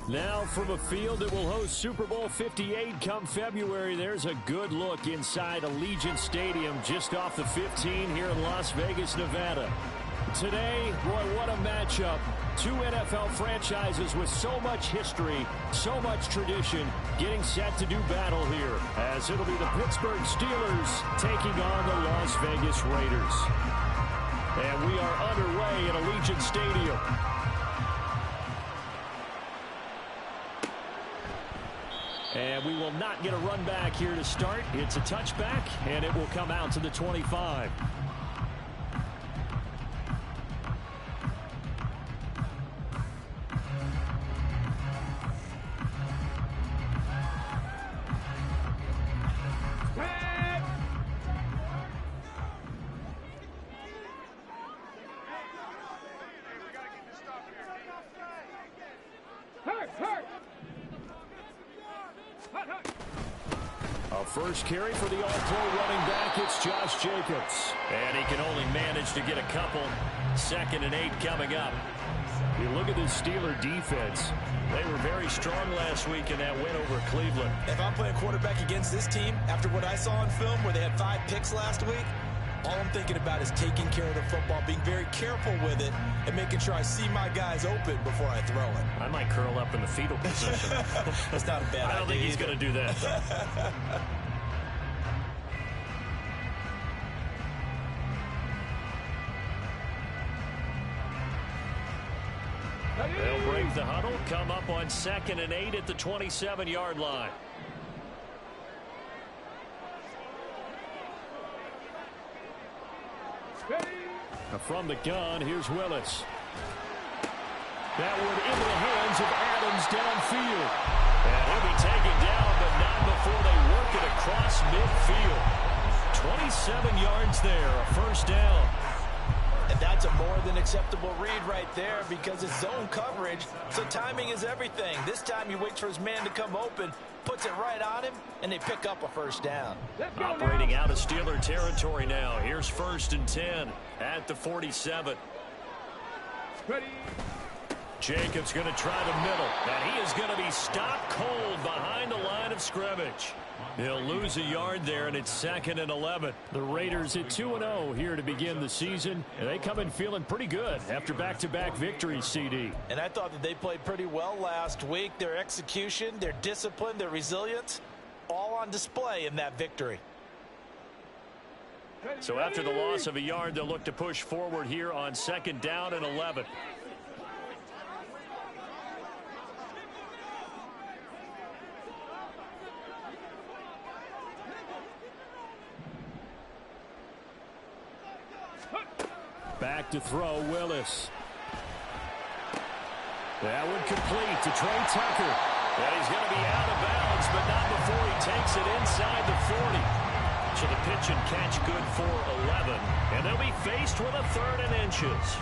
Now from a field that will host Super Bowl 58 come February, there's a good look inside Allegiant Stadium just off the 15 here in Las Vegas, Nevada. Today, boy, what a matchup. Two NFL franchises with so much history, so much tradition, getting set to do battle here, as it'll be the Pittsburgh Steelers taking on the Las Vegas Raiders. And we are underway at Allegiant Stadium. And we will not get a run back here to start. It's a touchback, and it will come out to the 25. First carry for the all-pro running back, it's Josh Jacobs. And he can only manage to get a couple. 2nd and 8 coming up. You look at this Steeler defense. They were very strong last week in that win over Cleveland. If I'm playing quarterback against this team, after what I saw on film where they had 5 picks last week, all I'm thinking about is taking care of the football, being very careful with it, and making sure I see my guys open before I throw it. I might curl up in the fetal position. That's not a bad idea. I don't think he's going to do that, though. They'll break the huddle, come up on 2nd and 8 at the 27-yard line. From the gun, here's Willis. That one into the hands of Adams downfield. And he'll be taken down, but not before they work it across midfield. 27 yards there, a first down. And that's a more than acceptable read right there because it's zone coverage, so timing is everything. This time he waits for his man to come open, puts it right on him, and they pick up a first down. Operating out of Steeler territory now. Here's 1st and 10 at the 47. Ready. Jacobs going to try the middle, and he is going to be stopped cold behind the line of scrimmage. He'll lose a yard there, and it's 2nd and 11. The Raiders at 2-0 here to begin the season, and they come in feeling pretty good after back-to-back victories, CD. And I thought that they played pretty well last week. Their execution, their discipline, their resilience, all on display in that victory. So after the loss of a yard, they'll look to push forward here on 2nd down and 11. Back to throw, Willis. That one complete to Trey Tucker. And he's going to be out of bounds, but not before he takes it inside the 40. So the pitch and catch good for 11. And they'll be faced with a 3rd and inches.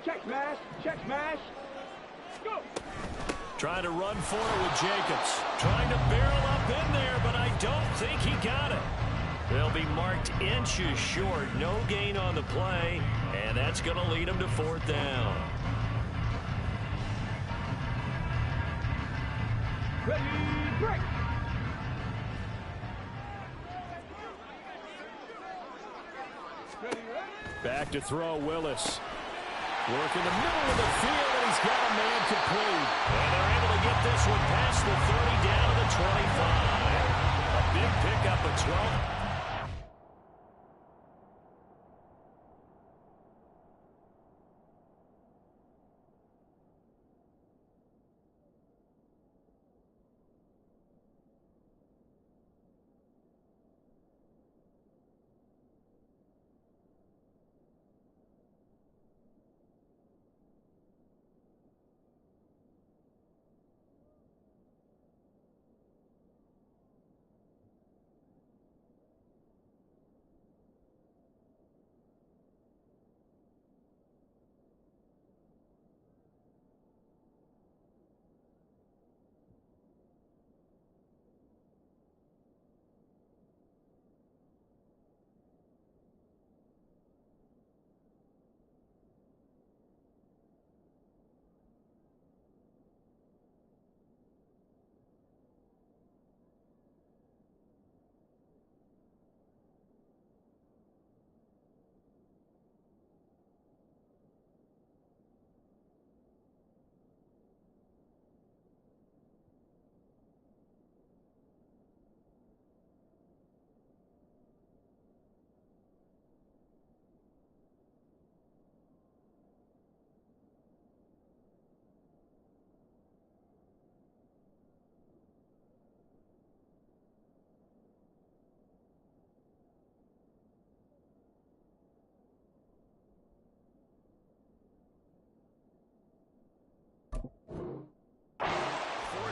Check smash, check smash. Go. Trying to run for it with Jacobs. Trying to barrel up in there, but I don't think he got it. They'll be marked inches short. No gain on the play, and that's going to lead them to 4th down. Ready, break. Ready, ready. Back to throw, Willis. Work in the middle of the field, and he's got a man complete. And they're able to get this one past the 30 down to the 25. A big pickup of 12.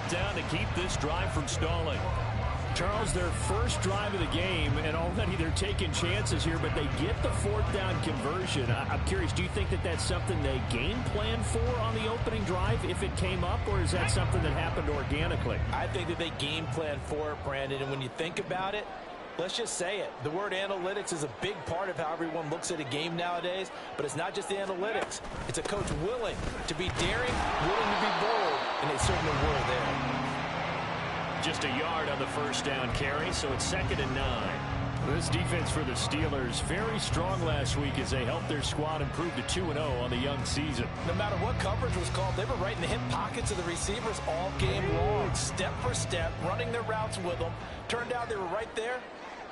down to keep this drive from stalling. Charles, their first drive of the game, and already they're taking chances here, but they get the fourth down conversion. I'm curious, do you think that that's something they game plan for on the opening drive if it came up, or is that something that happened organically? I think that they game plan for it, Brandon, and when you think about it, let's just say it. The word analytics is a big part of how everyone looks at a game nowadays, but it's not just the analytics. It's a coach willing to be daring, willing to be bold, and they certainly were there. Just a yard on the first down carry, so it's 2nd and 9. This defense for the Steelers very strong last week as they helped their squad improve to 2-0 on the young season. No matter what coverage was called, they were right in the hip pockets of the receivers all game long, step for step, running their routes with them. Turned out they were right there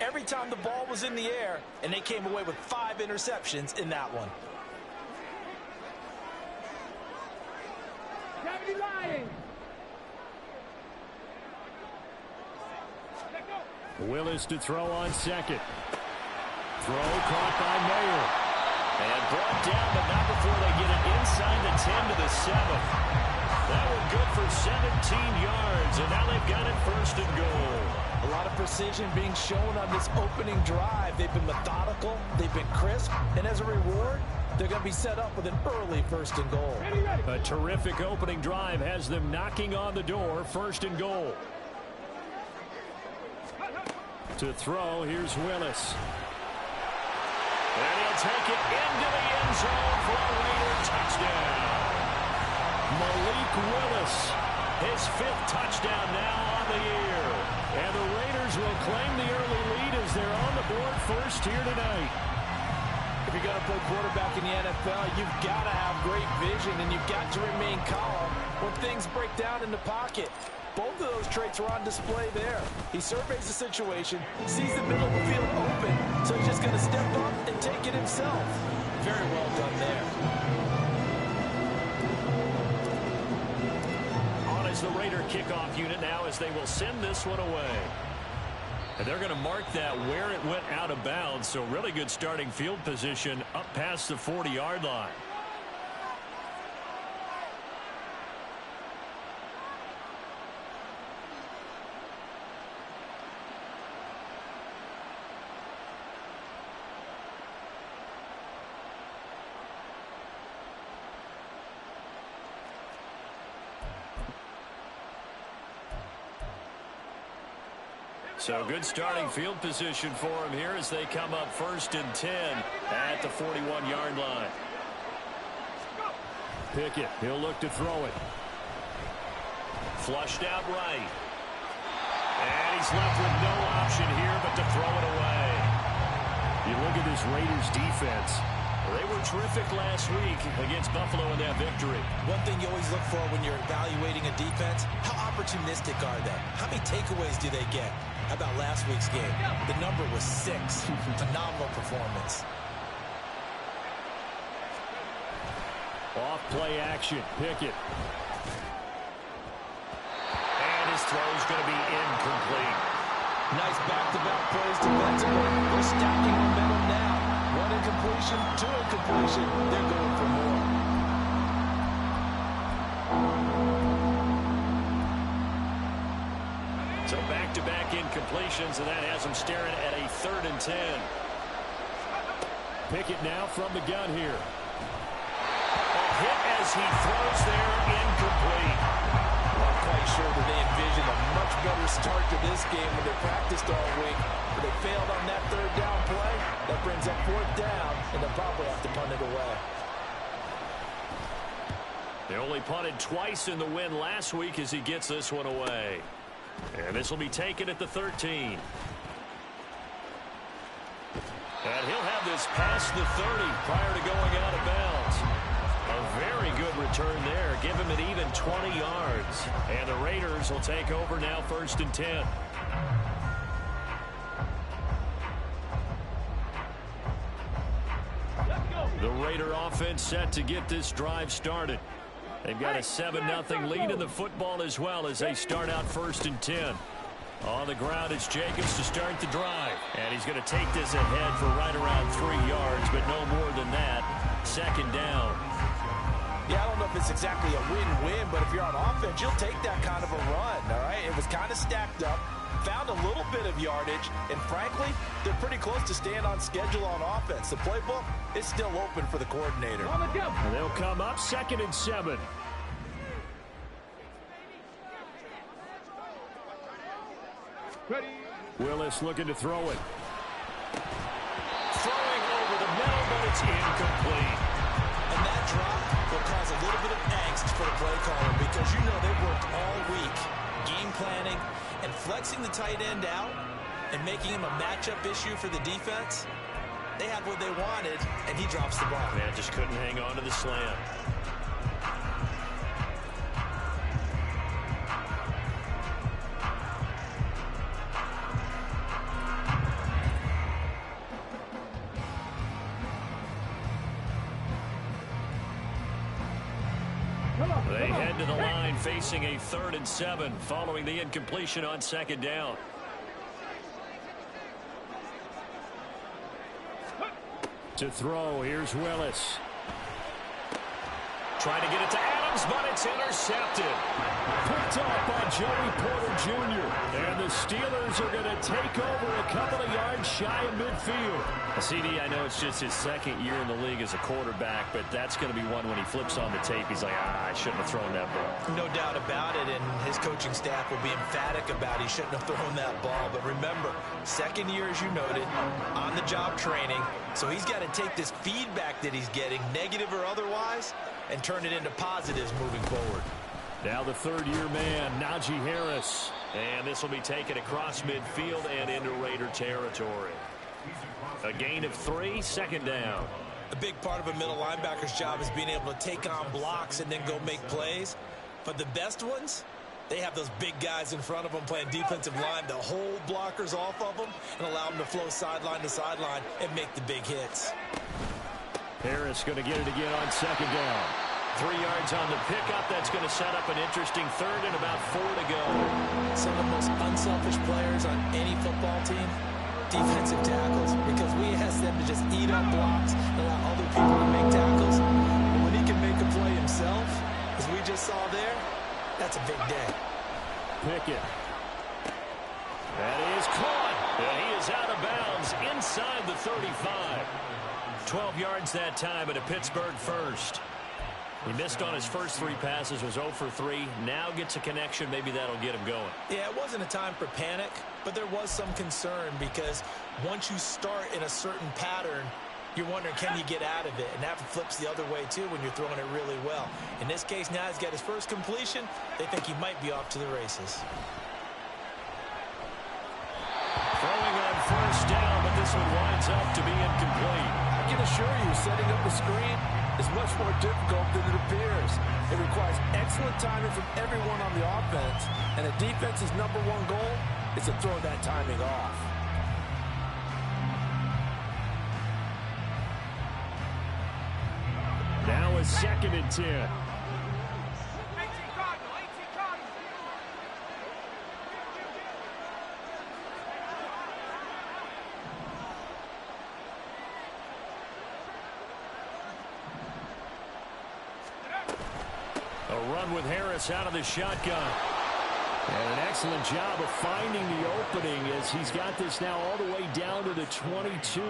every time the ball was in the air, and they came away with 5 interceptions in that one. Cavity Lions. Willis to throw on second. Throw caught by Mayer. And brought down, but not before they get it inside the 10 to the 7. That one good for 17 yards, and now they've got it 1st and goal. A lot of precision being shown on this opening drive. They've been methodical, they've been crisp, and as a reward, they're going to be set up with an early 1st and goal. A terrific opening drive has them knocking on the door, 1st and goal. To throw, here's Willis. And he'll take it into the end zone for a Raider touchdown. Malik Willis, his 5th touchdown now on the year. And the Raiders will claim the early lead as they're on the board first here tonight. If you're going to play quarterback in the NFL, you've got to have great vision, and you've got to remain calm when things break down in the pocket. Both of those traits are on display there. He surveys the situation, sees the middle of the field open, so he's just going to step up and take it himself. Very well done there. On is the Raider kickoff unit now as they will send this one away. And they're going to mark that where it went out of bounds, so really good starting field position up past the 40-yard line. So good starting field position for him here as they come up 1st and 10 at the 41-yard line. Pickett, he'll look to throw it. Flushed out right. And he's left with no option here but to throw it away. You look at this Raiders defense. They were terrific last week against Buffalo in that victory. One thing you always look for when you're evaluating a defense, how opportunistic are they? How many takeaways do they get? How about last week's game? The number was 6. Phenomenal performance. Off play action. Pickett. And his throw's going to be incomplete. Nice back-to-back plays defensively. They're stacking momentum now. 1 incompletion, 2 incompletion. They're going for more. So back-to-back incompletions, and that has them staring at a 3rd and 10. Pickett now from the gun here. A hit as he throws there, incomplete. I'm quite sure that they envisioned a much better start to this game when they practiced all week. But they failed on that 3rd down play. That brings up 4th down, and they'll probably have to punt it away. They only punted twice in the win last week as he gets this one away. And this will be taken at the 13. And he'll have this past the 30 prior to going out of bounds. A very good return there. Give him an even 20 yards. And the Raiders will take over now 1st and 10. The Raider offense set to get this drive started. They've got a 7-0 lead in the football as well as they start out 1st and 10. On the ground, it's Jacobs to start the drive. And he's going to take this ahead for right around 3 yards, but no more than that. 2nd down. Yeah, I don't know if it's exactly a win-win, but if you're on offense, you'll take that kind of a run, all right? It was kind of stacked up, found a little bit of yardage, and frankly, they're pretty close to staying on schedule on offense. The playbook is still open for the coordinator. On the jump. And they'll come up 2nd and 7. Ready. Willis looking to throw it. Throwing over the middle, but it's incomplete. And that drop will cause a little bit of angst for the play caller because you know they've worked all week game planning and flexing the tight end out and making him a matchup issue for the defense. They had what they wanted, and he drops the ball. Man, just couldn't hang on to the slam. They head to the line facing a 3rd and 7 following the incompletion on 2nd down. To throw, here's Willis. Trying to get it to Adams, but it's intercepted. Picked off by Joey Porter Jr. And the Steelers are going to take over a couple of yards shy of midfield. CD, I know it's just his 2nd year in the league as a quarterback, but that's going to be one when he flips on the tape. He's like, I shouldn't have thrown that ball. No doubt about it, and his coaching staff will be emphatic about he shouldn't have thrown that ball. But remember, 2nd year, as you noted, on-the-job training. So he's got to take this feedback that he's getting, negative or otherwise, and turn it into positives moving forward. Now the 3rd-year man, Najee Harris. And this will be taken across midfield and into Raider territory. A gain of 3, 2nd down. A big part of a middle linebacker's job is being able to take on blocks and then go make plays. But the best ones, they have those big guys in front of them playing defensive line to hold blockers off of them and allow them to flow sideline to sideline and make the big hits. Harris going to get it again on 2nd down. 3 yards on the pickup. That's going to set up an interesting 3rd and about 4 to go. Some of the most unselfish players on any football team, defensive tackles, because we ask them to just eat up blocks and allow other people to make tackles. And when he can make a play himself, as we just saw there, that's a big day. Pickett. That is caught. And he is out of bounds inside the 35. 12 yards that time at a Pittsburgh first. He missed on his first 3 passes, was 0 for 3. Now gets a connection. Maybe that'll get him going. Yeah, it wasn't a time for panic, but there was some concern because once you start in a certain pattern, you're wondering, can you get out of it? And that flips the other way, too, when you're throwing it really well. In this case, now he's got his first completion. They think he might be off to the races. Throwing on 1st down, but this one winds up to be incomplete. I can assure you, setting up a screen is much more difficult than it appears. It requires excellent timing from everyone on the offense, and the defense's #1 goal is to throw that timing off. Now a 2nd and 10. A run with Harris out of the shotgun. And an excellent job of finding the opening as he's got this now all the way down to the 22.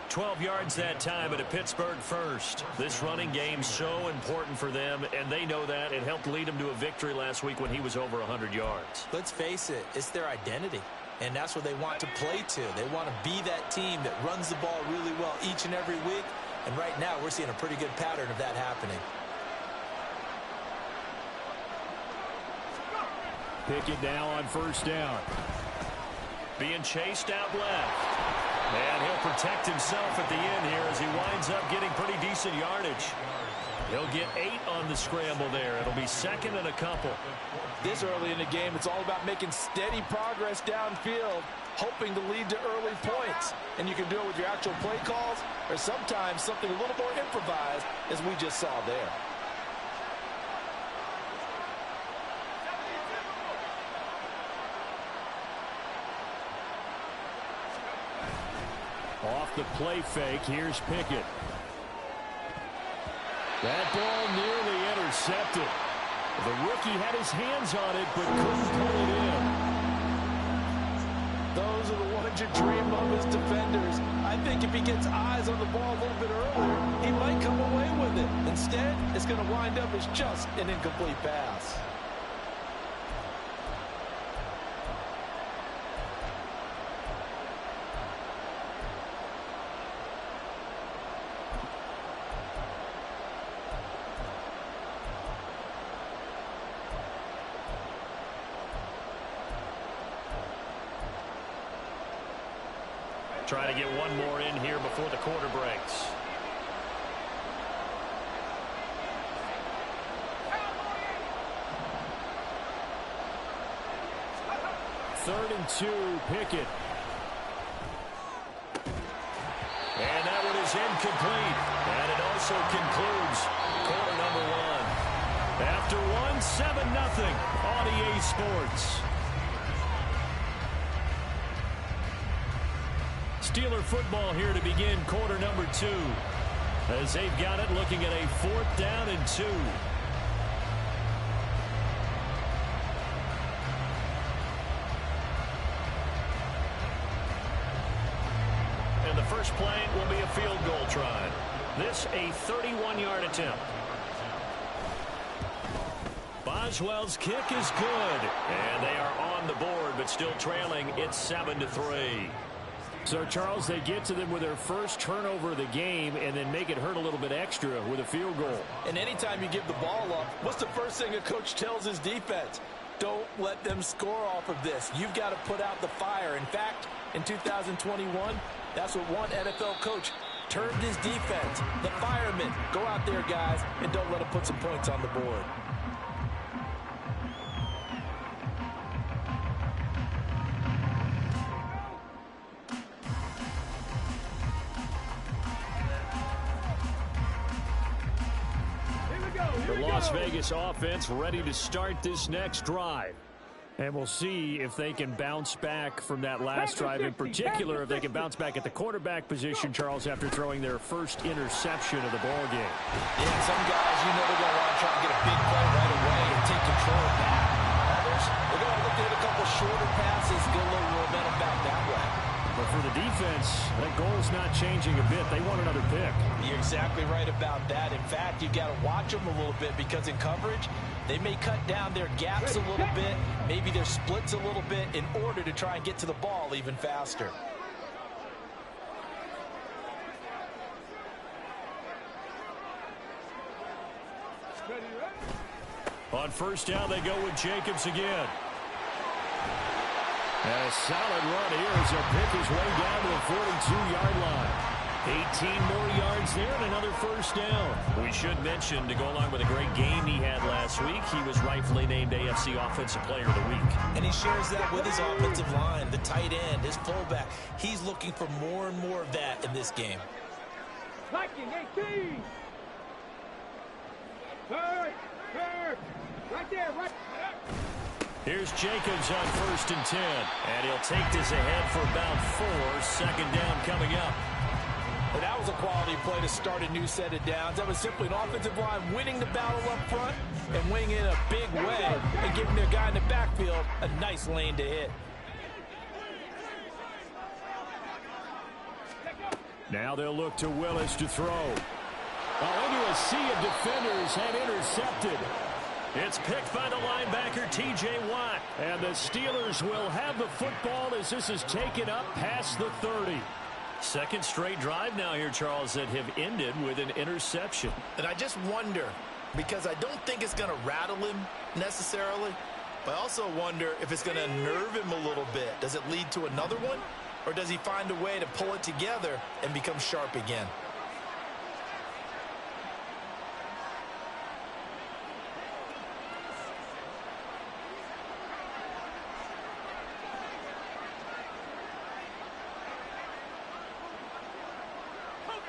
12 yards that time at a Pittsburgh first. This running game so important for them, and they know that. It helped lead them to a victory last week when he was over 100 yards. Let's face it, it's their identity, and that's what they want to play to. They want to be that team that runs the ball really well each and every week, and right now we're seeing a pretty good pattern of that happening. Pickett now on 1st down. Being chased out left. And he'll protect himself at the end here as he winds up getting pretty decent yardage. He'll get 8 on the scramble there. It'll be 2nd and a couple. This early in the game, it's all about making steady progress downfield, hoping to lead to early points. And you can do it with your actual play calls or sometimes something a little more improvised, as we just saw there. Off the play fake, here's Pickett. That ball nearly intercepted. The rookie had his hands on it, but couldn't pull it in. Those are the ones you dream of as defenders. I think if he gets eyes on the ball a little bit earlier, he might come away with it. Instead, it's going to wind up as just an incomplete pass. Try to get one more in here before the quarter breaks. Third and 2, Pickett. And that one is incomplete. And it also concludes quarter number 1. After one, 7-0 on EA Sports. Steeler football here to begin quarter number 2. As they've got it looking at a 4th down and 2. And the first play will be a field goal try. This a 31-yard attempt. Boswell's kick is good. And they are on the board, but still trailing. It's 7-3. So, Charles, they get to them with their first turnover of the game and then make it hurt a little bit extra with a field goal. And anytime you give the ball up, what's the first thing a coach tells his defense? Don't let them score off of this. You've got to put out the fire. In fact, in 2021, that's what one NFL coach termed his defense. The firemen. Go out there, guys, and don't let them put some points on the board. Las Vegas offense ready to start this next drive. And we'll see if they can bounce back from that last drive, in particular if they can bounce back at the quarterback position, Charles, after throwing their first interception of the ball game. Yeah, some guys, you know, they're going to want to try to get a big play right away and take control of that. Others, they're going to look to hit a couple shorter passes, get a little momentum back that way. But for the defense, that goal's not changing a bit. They want another pick. You're exactly right about that. In fact, you've got to watch them a little bit because in coverage, they may cut down their gaps a little bit, maybe their splits a little bit in order to try and get to the ball even faster. On first down, they go with Jacobs again. And a solid run here as he'll pick his way down to the 42-yard line. 18 more yards there and another first down. We should mention, to go along with a great game he had last week, he was rightfully named AFC Offensive Player of the Week. And he shares that with his offensive line, the tight end, his fullback. He's looking for more and more of that in this game. Liking 18. Third. Right there, right. Here's Jacobs on first and 10. And he'll take this ahead for about 4. Second down coming up. And that was a quality play to start a new set of downs. That was simply an offensive line winning the battle up front and winning in a big way and giving their guy in the backfield a nice lane to hit. Now they'll look to Willis to throw. Well, into a sea of defenders and intercepted. It's picked by the linebacker, T.J. Watt. And the Steelers will have the football as this is taken up past the 30. Second straight drive now here, Charles, that have ended with an interception. And I just wonder, because I don't think it's going to rattle him necessarily, but I also wonder if it's going to nerve him a little bit. Does it lead to another one? Or does he find a way to pull it together and become sharp again?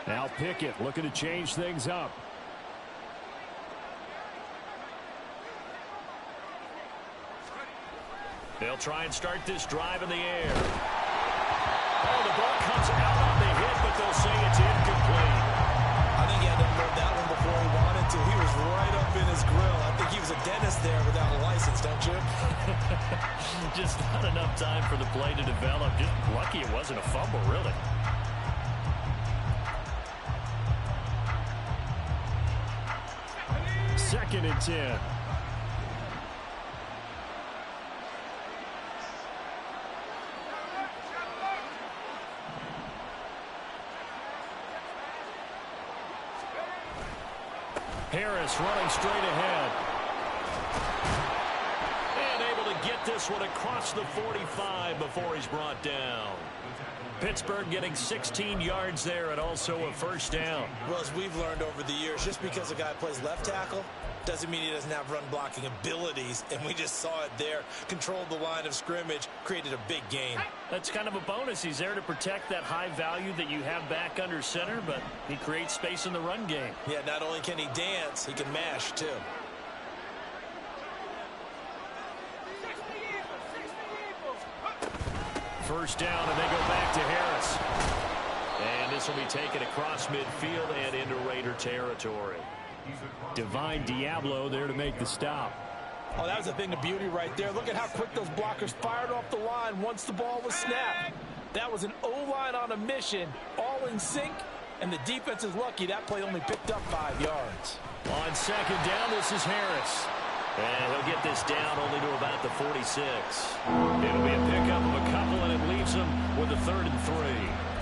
Now Pickett looking to change things up. They'll try and start this drive in the air. Oh, the ball comes out on the hit, but they'll say it's incomplete. I think he had to unload that one before he wanted he was right up in his grill. I think he was a dentist there without a license, don't you? Just not enough time for the play to develop. Just lucky it wasn't a fumble, really. Second and 10. Harris running straight ahead. And able to get this one across the 45 before he's brought down. Pittsburgh getting 16 yards there and also a first down. Well, as we've learned over the years, just because a guy plays left tackle doesn't mean he doesn't have run blocking abilities, and we just saw it there. Controlled the line of scrimmage, created a big gain. That's kind of a bonus. He's there to protect that high value that you have back under center, but he creates space in the run game. Yeah, not only can he dance, he can mash too. First down, and they go back to Harris. And this will be taken across midfield and into Raider territory. Divine Diablo there to make the stop. Oh, that was a thing of beauty right there. Look at how quick those blockers fired off the line once the ball was snapped. That was an O-line on a mission, all in sync, and the defense is lucky that play only picked up 5 yards. On second down, this is Harris. And he'll get this down only to about the 46. It'll be a pickup of a couple, and it leaves him with a 3rd and 3.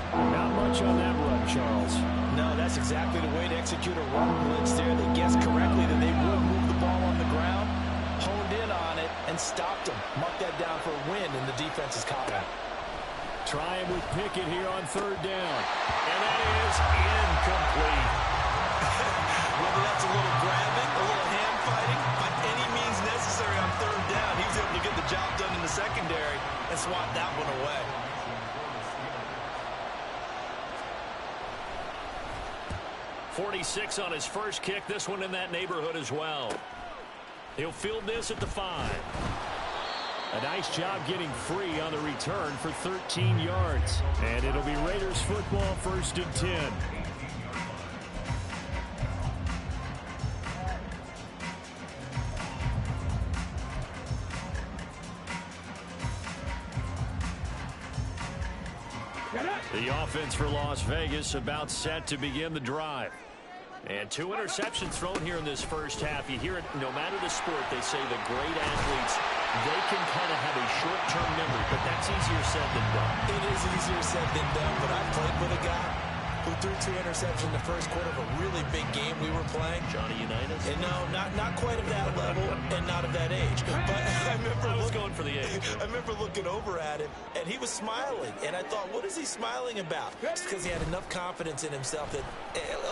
Not much on that run, Charles. No, that's exactly the way to execute a run blitz there. They guessed correctly that they would move the ball on the ground, honed in on it, and stopped him. Mark that down for a win in the defense's column. Trying with Pickett here on 3rd down. And that is incomplete. Whether that's a little grabbing, a little hand fighting, by any means necessary on 3rd down, he was able to get the job done in the secondary and swat that one away. .46 on his first kick. This one in that neighborhood as well. He'll field this at the 5. A nice job getting free on the return for 13 yards. And it'll be Raiders football, 1st and 10. The offense for Las Vegas about set to begin the drive. And 2 interceptions thrown here in this first half. You hear it no matter the sport. They say the great athletes, they can kind of have a short-term memory, but that's easier said than done. It is easier said than done, but I played with a guy who threw 2 interceptions in the first quarter of a really big game we were playing. Johnny Unitas? And no, not quite of that level and not of that age. But I remember going for the age. I remember looking over at him, and he was smiling. And I thought, what is he smiling about? Just because he had enough confidence in himself that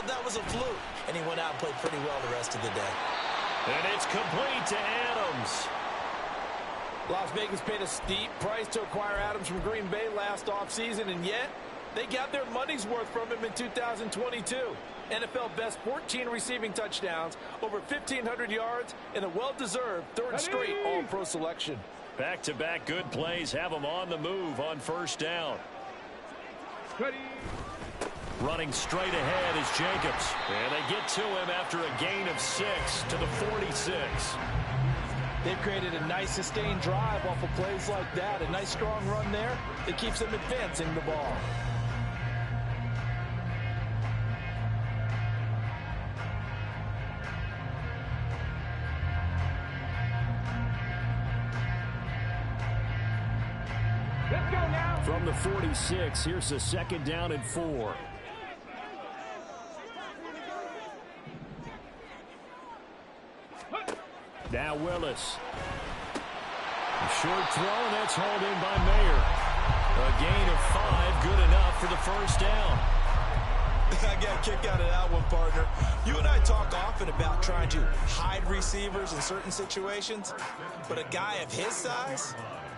that was a fluke. And he went out and played pretty well the rest of the day. And it's complete to Adams. Las Vegas paid a steep price to acquire Adams from Green Bay last offseason, and yet they got their money's worth from him in 2022. NFL best 14 receiving touchdowns, over 1,500 yards, and a well-deserved 3rd straight All-Pro selection. Back-to-back good plays have him on the move on 1st down. Running straight ahead is Jacobs. And they get to him after a gain of 6 to the 46. They've created a nice sustained drive off of plays like that. A nice strong run there that keeps them advancing the ball. Let's go now. From the 46, here's a 2nd down and 4. Now Willis. Short throw, and that's hauled in by Mayer. A gain of 5, good enough for the first down. I got a kick out of that one, partner. You and I talk often about trying to hide receivers in certain situations, but a guy of his size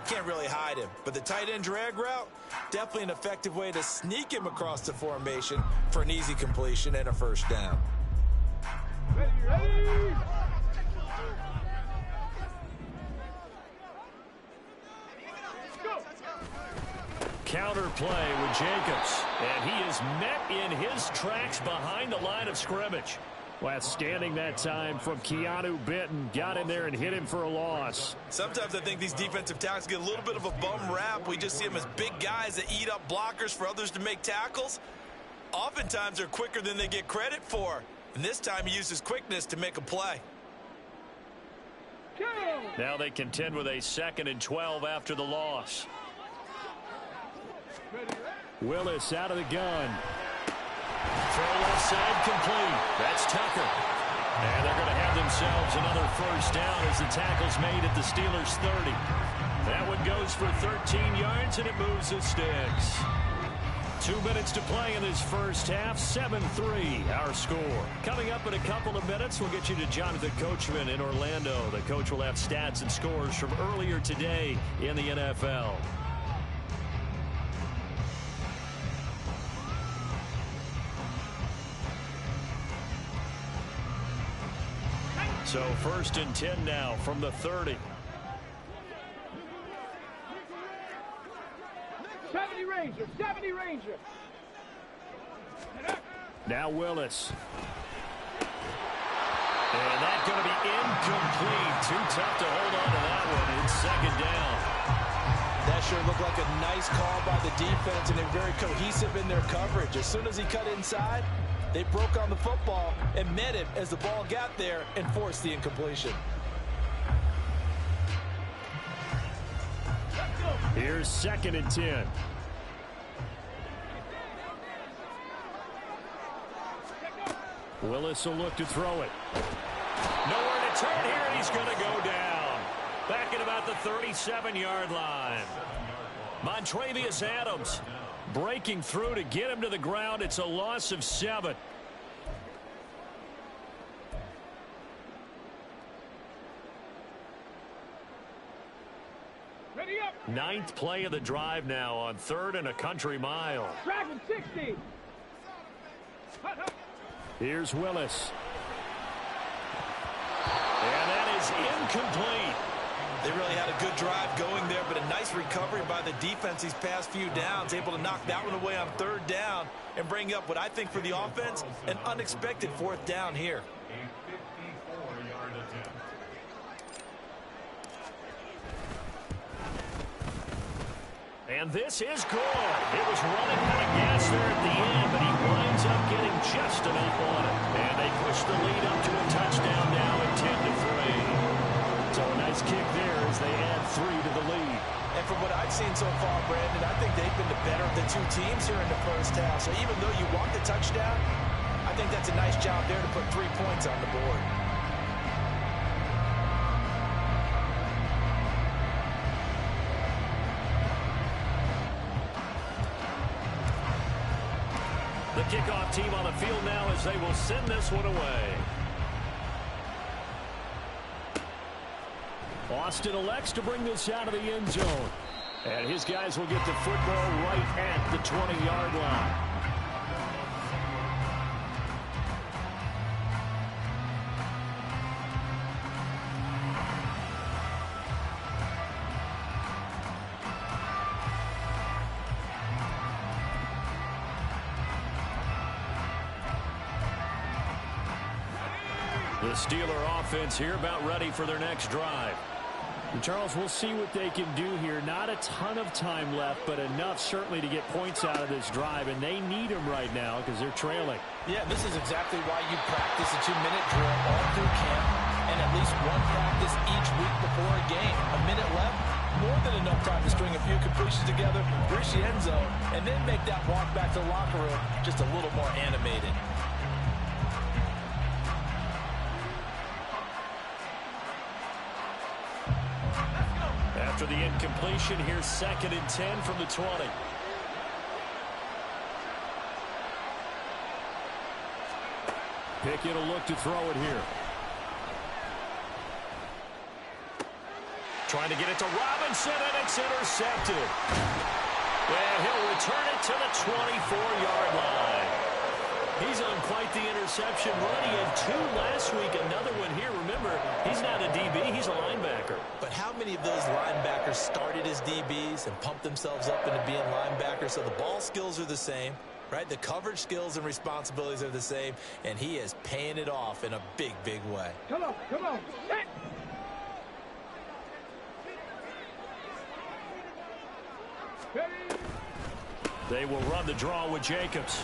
can't really hide him. But the tight end drag route, definitely an effective way to sneak him across the formation for an easy completion and a first down. Ready. Counter play with Jacobs. And he is met in his tracks behind the line of scrimmage. Withstanding that time from Keanu Benton. Got in there and hit him for a loss. Sometimes I think these defensive tackles get a little bit of a bum rap. We just see them as big guys that eat up blockers for others to make tackles. Oftentimes they're quicker than they get credit for. And this time he uses quickness to make a play. Now they contend with a 2nd and 12 after the loss. Willis out of the gun. Throw left side complete. That's Tucker. And they're going to have themselves another first down as the tackle's made at the Steelers' 30. That one goes for 13 yards, and it moves the sticks. 2 minutes to play in this first half. 7-3 our score. Coming up in a couple of minutes, we'll get you to Jonathan Coachman in Orlando. The coach will have stats and scores from earlier today in the NFL. So 1st and 10 now from the 30. 70 Ranger, 70 Ranger. Now Willis. And that's going to be incomplete. Too tough to hold on to that one. It's 2nd down. That sure looked like a nice call by the defense, and they're very cohesive in their coverage. As soon as he cut inside, they broke on the football and met him as the ball got there and forced the incompletion. Here's 2nd and 10. Willis will look to throw it. Nowhere to turn here, and he's going to go down. Back at about the 37-yard line. Montrevious Adams breaking through to get him to the ground. It's a loss of 7. Ready up. 9th play of the drive now on 3rd and a country mile. Dragon 60. Here's Willis. And that is incomplete. They really had a good drive going there, but a nice recovery by the defense these past few downs, able to knock that one away on 3rd down and bring up what I think for the offense, an unexpected 4th down here. And this is good. It was running out of gas there at the end, but he winds up getting just enough on it. And they push the lead up to a touchdown now at 10-3. So a nice kick there as they add 3 to the lead. And from what I've seen so far, Brandon, I think they've been the better of the two teams here in the first half. So even though you want the touchdown, I think that's a nice job there to put 3 points on the board. The kickoff team on the field now as they will send this one away. Austin elects to bring this out of the end zone. And his guys will get the football right at the 20-yard line. The Steeler offense here about ready for their next drive. And Charles, we'll see what they can do here. Not a ton of time left, but enough certainly to get points out of this drive, and they need them right now because they're trailing. Yeah, this is exactly why you practice a 2-minute drill all through camp and at least one practice each week before a game. A minute left, more than enough time to string a few completions together, reach the end zone, and then make that walk back to the locker room just a little more animated. After the incompletion, here's 2nd and 10 from the 20. Pickett will look to throw it here. Trying to get it to Robinson, and it's intercepted. And he'll return it to the 24-yard line. He's on quite the interception run. He had 2 last week, another one here. Remember, he's not a DB, he's a linebacker. But how many of those linebackers started as DBs and pumped themselves up into being linebackers? So the ball skills are the same. right? The coverage skills and responsibilities are the same, and he is paying it off in a big, big way. Come on, come on. Hit. Ready. They will run the draw with Jacobs.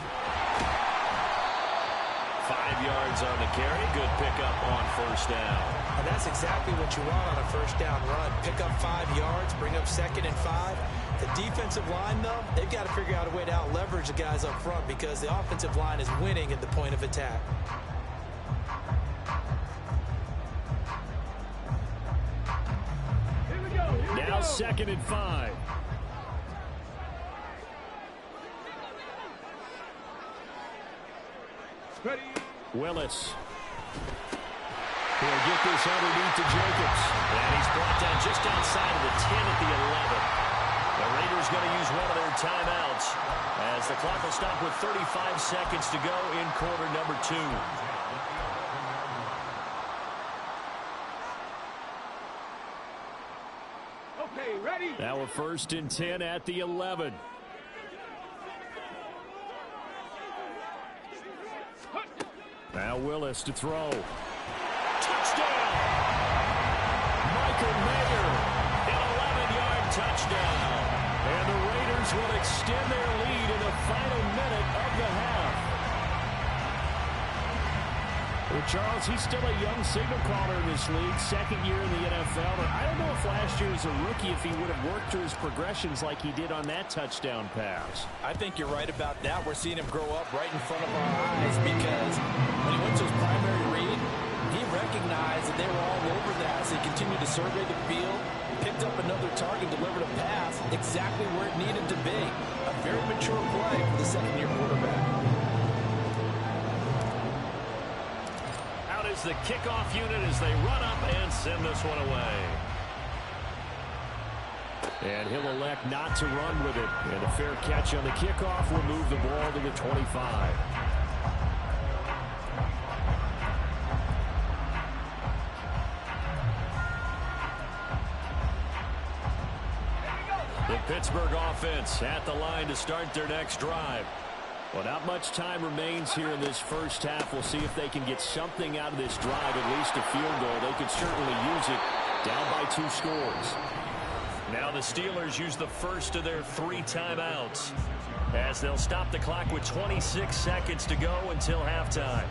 5 yards on the carry. Good pickup on first down. And that's exactly what you want on a first down run. Pick up 5 yards, bring up 2nd and 5. The defensive line, though, they've got to figure out a way to out-leverage the guys up front because the offensive line is winning at the point of attack. Here we go. Here we Now go. 2nd and 5. Ready. Willis. He'll get this underneath to Jacobs. And he's brought down just outside of the 10 at the 11. The Raiders going to use one of their timeouts as the clock will stop with 35 seconds to go in quarter number 2. Okay, ready. Now a 1st and 10 at the 11. Now Willis to throw. Touchdown! Michael Mayer, an 11-yard touchdown. And the Raiders will extend their lead in the final minute of the half. Well, Charles, he's still a young signal caller in this league, 2nd year in the NFL. And I don't know if last year as a rookie, if he would have worked through his progressions like he did on that touchdown pass. I think you're right about that. We're seeing him grow up right in front of our eyes because when he went to his primary read, he recognized that they were all over that as he continued to survey the field, picked up another target, delivered a pass exactly where it needed to be. A very mature play for the 2nd-year quarterback. Out is the kickoff unit as they run up and send this one away. And he'll elect not to run with it. And a fair catch on the kickoff will move the ball to the 25. The Pittsburgh offense at the line to start their next drive. Well, not much time remains here in this first half. We'll see if they can get something out of this drive, at least a field goal. They could certainly use it down by 2 scores. Now the Steelers use the first of their 3 timeouts as they'll stop the clock with 26 seconds to go until halftime.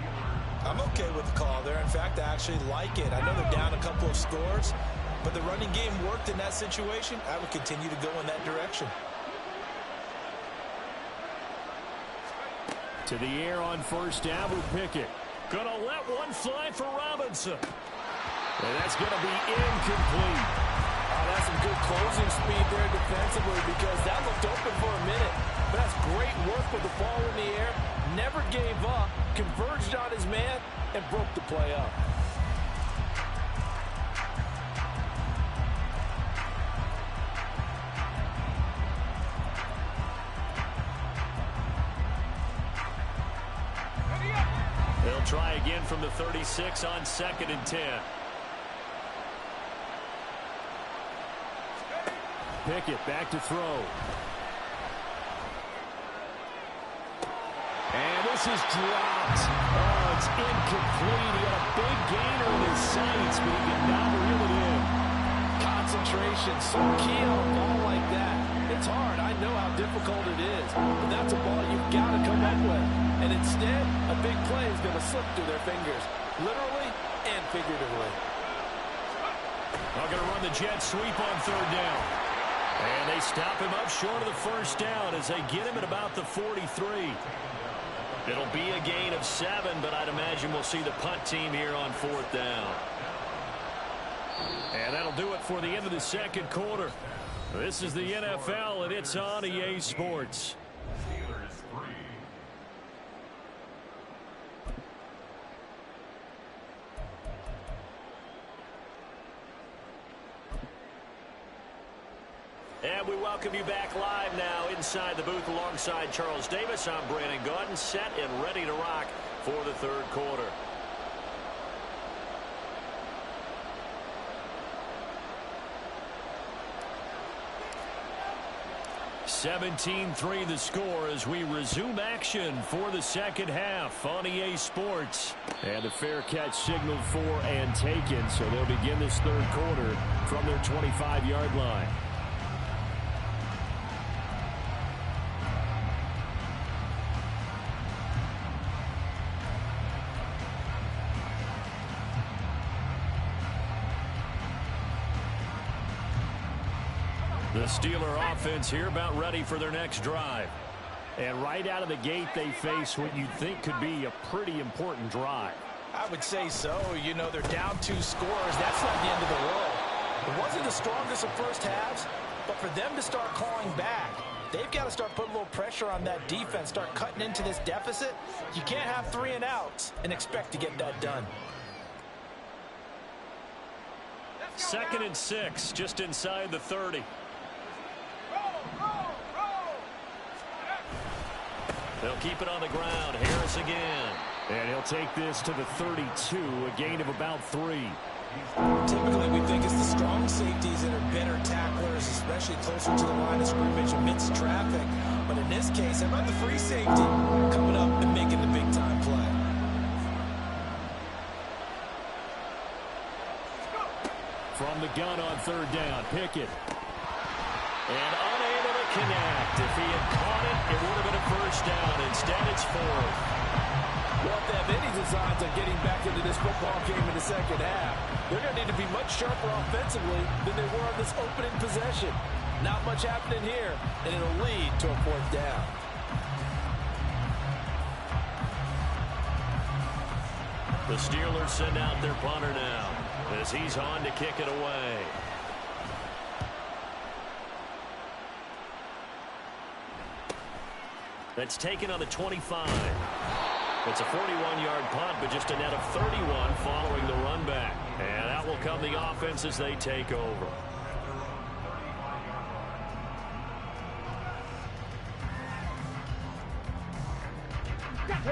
I'm okay with the call there. In fact, I actually like it. I know they're down a couple of scores, but the running game worked in that situation. I would continue to go in that direction. To the air on first down with Pickett. Gonna let one fly for Robinson. And that's gonna be incomplete. Oh, that's some good closing speed there defensively because that looked open for a minute. But that's great work with the ball in the air. Never gave up, converged on his man, and broke the play up. They'll try again from the 36 on 2nd and 10. Pickett back to throw. And this is dropped. Oh, it's incomplete. He had a big gainer in his sights, but he did not reel it in. Concentration, so key on a ball like that. It's hard. I know how difficult it is. But that's a ball you've got to come up with. And instead, a big play is going to slip through their fingers, literally and figuratively. They're going to run the jet sweep on 3rd down. And they stop him up short of the first down as they get him at about the 43. It'll be a gain of 7, but I'd imagine we'll see the punt team here on 4th down. And that'll do it for the end of the 2nd quarter. This is the NFL, and it's on EA Sports. And we welcome you back live now inside the booth alongside Charles Davis. I'm Brandon Gaudin, set and ready to rock for the 3rd quarter. 17-3 the score as we resume action for the second half on EA Sports. And a fair catch signaled for and taken, so they'll begin this third quarter from their 25-yard line. The Steeler offense here about ready for their next drive. And right out of the gate, they face what you'd think could be a pretty important drive. I would say so. You know, they're down 2 scores. That's not the end of the world. It wasn't the strongest of first halves, but for them to start calling back, they've got to start putting a little pressure on that defense, start cutting into this deficit. You can't have 3 and outs and expect to get that done. 2nd and 6, just inside the 30. They'll keep it on the ground. Harris again. And he'll take this to the 32, a gain of about 3. Typically, we think it's the strong safeties that are better tacklers, especially closer to the line of scrimmage amidst traffic. But in this case, how about the free safety coming up and making the big-time play? From the gun on 3rd down, Pickett. And unable to connect. If he had caught it, it would have been a first down. Instead, it's 4th. Well, if they have any designs on getting back into this football game in the second half, they're going to need to be much sharper offensively than they were on this opening possession. Not much happening here, and it'll lead to a 4th down. The Steelers send out their punter now as he's on to kick it away. That's taken on the 25. It's a 41-yard punt, but just a net of 31 following the run back. And out will come the offense as they take over.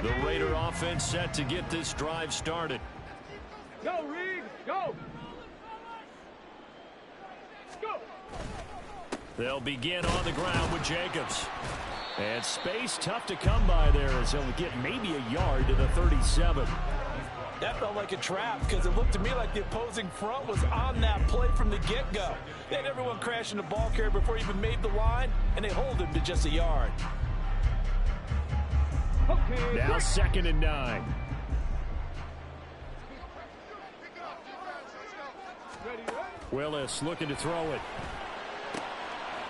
The Raider offense set to get this drive started. Go, Reed, go! Go! They'll begin on the ground with Jacobs. And space tough to come by there as he'll get maybe a yard to the 37. That felt like a trap because it looked to me like the opposing front was on that play from the get-go. They had everyone crashing the ball carrier before he even made the line, and they hold him to just a yard. Okay, now 2nd and 9. Willis looking to throw it.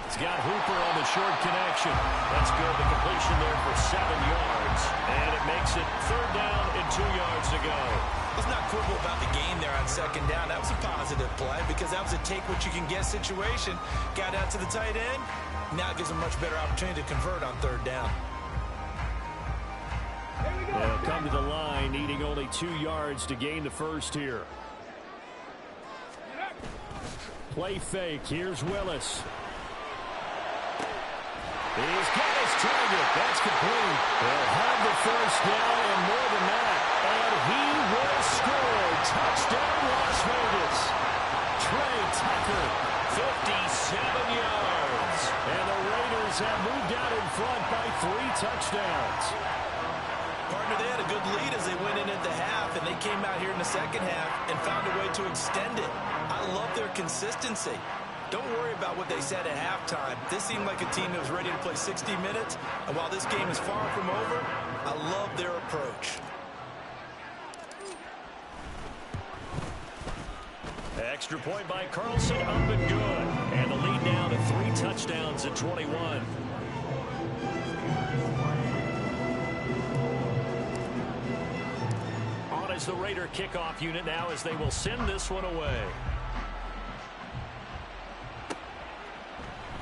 He's got Hooper on the short connection. That's good. The completion there for 7 yards. And it makes it 3rd down and 2 yards to go. Let's not quibble about the gain there on 2nd down. That was a positive play because that was a take-what-you-can-get situation. Got out to the tight end. Now it gives them a much better opportunity to convert on 3rd down. They'll come to the line, needing only 2 yards to gain the first here. Play fake. Here's Willis. He's got his target. That's complete. They'll have the first down and more than that. And he will score. Touchdown, Las Vegas. Trey Tucker, 57 yards. And the Raiders have moved out in front by 3 touchdowns. Partner, they had a good lead as they went in at the half, and they came out here in the second half and found a way to extend it. I love their consistency. Don't worry about what they said at halftime. This seemed like a team that was ready to play 60 minutes. And while this game is far from over, I love their approach. Extra point by Carlson, up and good. And the lead now to 3 touchdowns at 21. On as the Raider kickoff unit now as they will send this one away.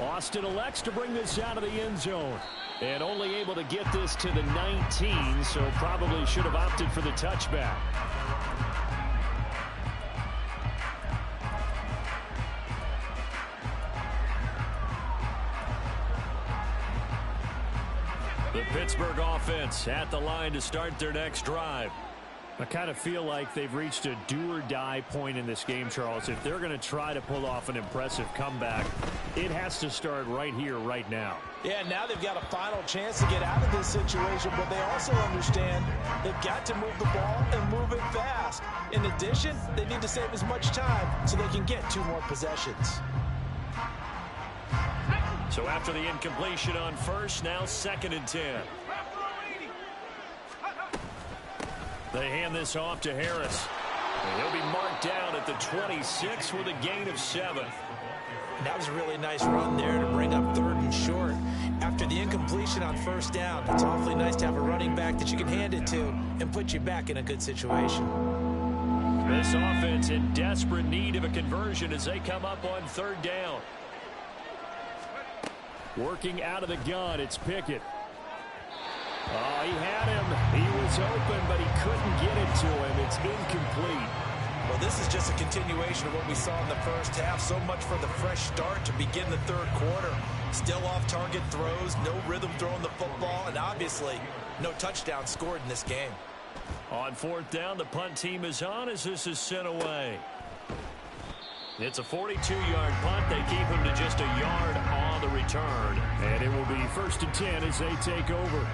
Austin elects to bring this out of the end zone. And only able to get this to the 19, so probably should have opted for the touchback. The Pittsburgh offense at the line to start their next drive. I kind of feel like they've reached a do-or-die point in this game, Charles. If they're going to try to pull off an impressive comeback, it has to start right here, right now. Yeah, now they've got a final chance to get out of this situation, but they also understand they've got to move the ball and move it fast. In addition, they need to save as much time so they can get 2 more possessions. So after the incompletion on first, now 2nd and 10. They hand this off to Harris. And he'll be marked down at the 26 with a gain of 7. That was a really nice run there to bring up 3rd and short. After the incompletion on first down, it's awfully nice to have a running back that you can hand it to and put you back in a good situation. This offense in desperate need of a conversion as they come up on 3rd down. Working out of the gun, it's Pickett. Oh, he had him. He was open, but he couldn't get it to him. It's incomplete. Well, this is just a continuation of what we saw in the first half. So much for the fresh start to begin the 3rd quarter. Still off-target throws, no rhythm throwing the football, and obviously no touchdown scored in this game. On 4th down, the punt team is on as this is sent away. It's a 42-yard punt. They keep him to just a yard on the return. And it will be 1st and 10 as they take over.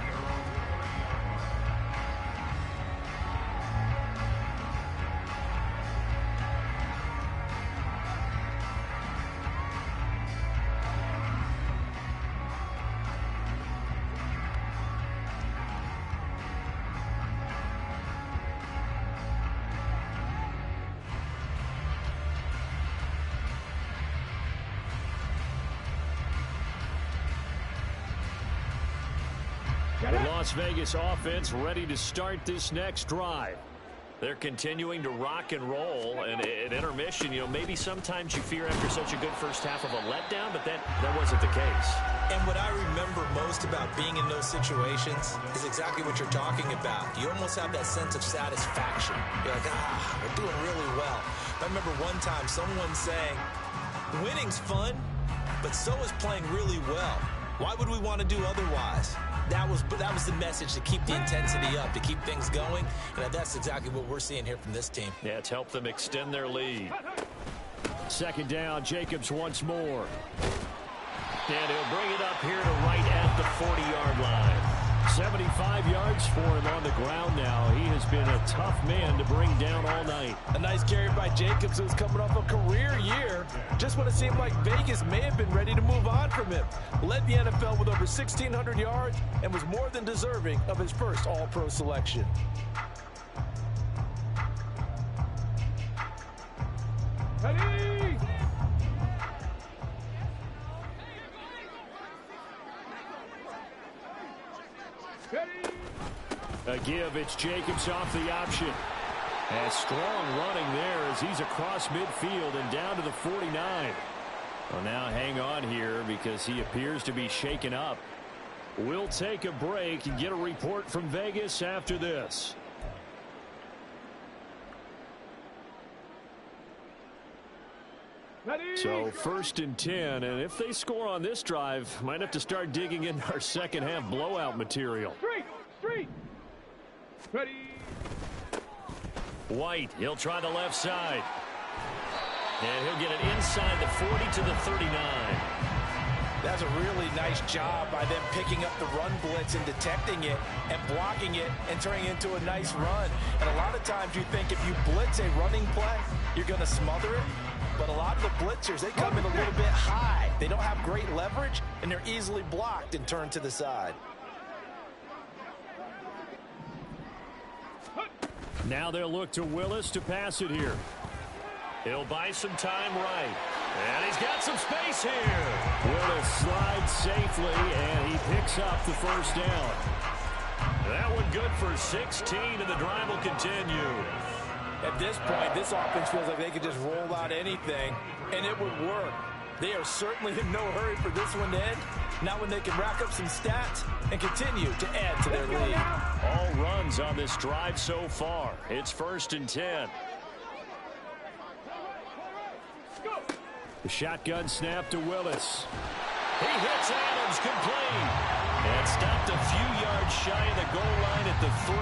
The Las Vegas offense ready to start this next drive. They're continuing to rock and roll, and at intermission, you know, maybe sometimes you fear after such a good first half of a letdown, but that wasn't the case. And what I remember most about being in those situations is exactly what you're talking about. You almost have that sense of satisfaction. You're like, we're doing really well. I remember one time someone saying, winning's fun, but so is playing really well. Why would we want to do otherwise? That was the message, to keep the intensity up, to keep things going, and that's exactly what we're seeing here from this team. Yeah, it's helped them extend their lead. 2nd down, Jacobs once more. And he'll bring it up here to right at the 40-yard line. 75 yards for him on the ground now. He has been a tough man to bring down all night. A nice carry by Jacobs, who's coming off a career year. Just when it seemed like Vegas may have been ready to move on from him. Led the NFL with over 1,600 yards and was more than deserving of his first All-Pro selection. Ready! A give, it's Jacobs off the option. And strong running there as he's across midfield and down to the 49. Well, now hang on here because he appears to be shaken up. We'll take a break and get a report from Vegas after this. Ready? So 1st and 10, and if they score on this drive, might have to start digging into our second half blowout material. Street! Ready? White, he'll try the left side. And he'll get it inside the 40 to the 39. That's a really nice job by them picking up the run blitz and detecting it and blocking it and turning it into a nice run. And a lot of times you think if you blitz a running play, you're going to smother it. But a lot of the blitzers, they come in a little bit high. They don't have great leverage, and they're easily blocked and turned to the side. Now they'll look to Willis to pass it here. He'll buy some time right. And he's got some space here. Willis slides safely, and he picks up the first down. That one good for 16, and the drive will continue. At this point, this offense feels like they could just roll out anything, and it would work. They are certainly in no hurry for this one to end. Not when they can rack up some stats and continue to add to their lead. All runs on this drive so far. It's 1st and 10. The shotgun snap to Willis. He hits Adams complete. And stopped a few yards shy of the goal line at the 3.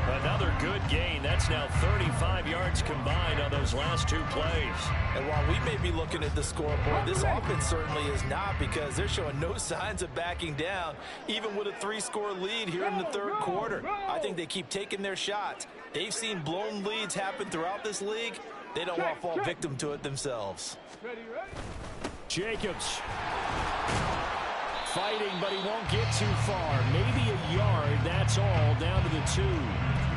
Another good gain. That's now 35 yards combined on those last two plays. And while we may be looking at the scoreboard, this offense certainly is not, because they're showing no signs of backing down, even with a 3-score lead here in the third quarter. I think they keep taking their shots. They've seen blown leads happen throughout this league. They don't want to fall victim to it themselves. Jacobs fighting, but he won't get too far. Maybe a yard, that's all, down to the 2.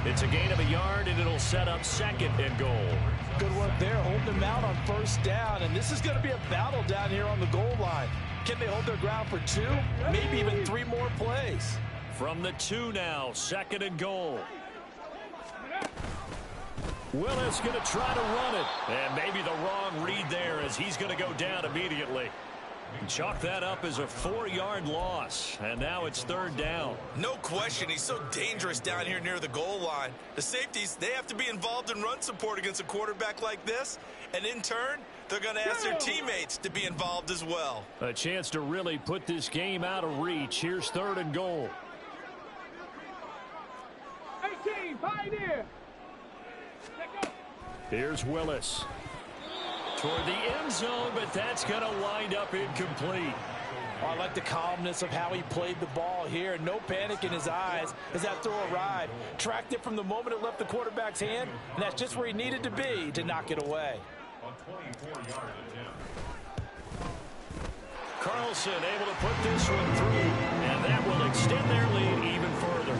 It's a gain of a yard, and it'll set up 2nd and goal. Good work there, holding them out on first down, and this is going to be a battle down here on the goal line. Can they hold their ground for 2, maybe even 3 more plays? From the 2 now, 2nd and goal. Willis going to try to run it, and maybe the wrong read there, as he's going to go down immediately. Chalk that up as a 4-yard loss, and now it's 3rd down. No question, he's so dangerous down here near the goal line. The safeties, they have to be involved in run support against a quarterback like this, and in turn, they're going to ask their teammates to be involved as well. A chance to really put this game out of reach. Here's 3rd and goal. 18, pioneer. Here's Willis toward the end zone, but that's going to wind up incomplete. I like the calmness of how he played the ball here. No panic in his eyes as that throw arrived. Tracked it from the moment it left the quarterback's hand, and that's just where he needed to be to knock it away. Carlson able to put this one through, and that will extend their lead even further.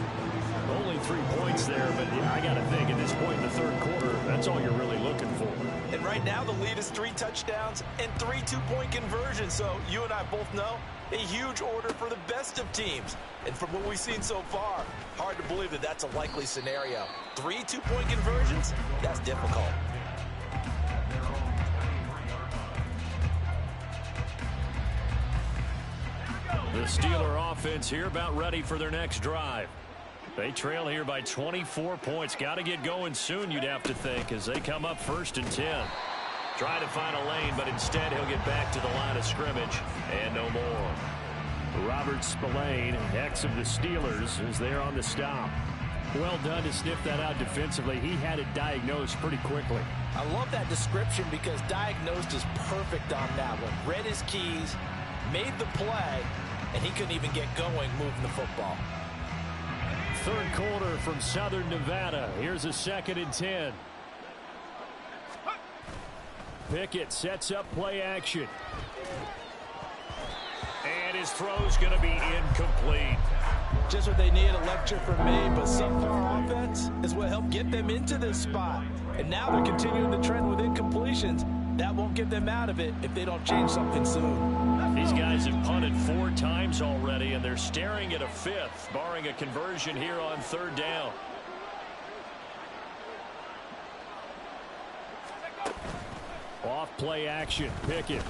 Only 3 points there, but I got to think at this point in the third quarter, that's all you're really looking for. And right now the lead is 3 touchdowns and 3 2-point conversions. So you and I both know a huge order for the best of teams. And from what we've seen so far, hard to believe that that's a likely scenario. 3 2-point conversions? That's difficult. The Steeler offense here about ready for their next drive. They trail here by 24 points. Got to get going soon, you'd have to think, as they come up 1st and 10. Try to find a lane, but instead he'll get back to the line of scrimmage and no more. Robert Spillane, ex of the Steelers, is there on the stop. Well done to sniff that out defensively. He had it diagnosed pretty quickly. I love that description because diagnosed is perfect on that one. Read his keys, made the play, and he couldn't even get going moving the football. Third quarter from Southern Nevada. Here's a 2nd and 10. Pickett sets up play action. And his throw's going to be incomplete. Just what they need, a lecture from me, but subpar offense is what helped get them into this spot. And now they're continuing the trend with incompletions. That won't get them out of it if they don't change something soon. These guys have punted 4 times already, and they're staring at a 5th, barring a conversion here on 3rd down. Off play action, Pickett.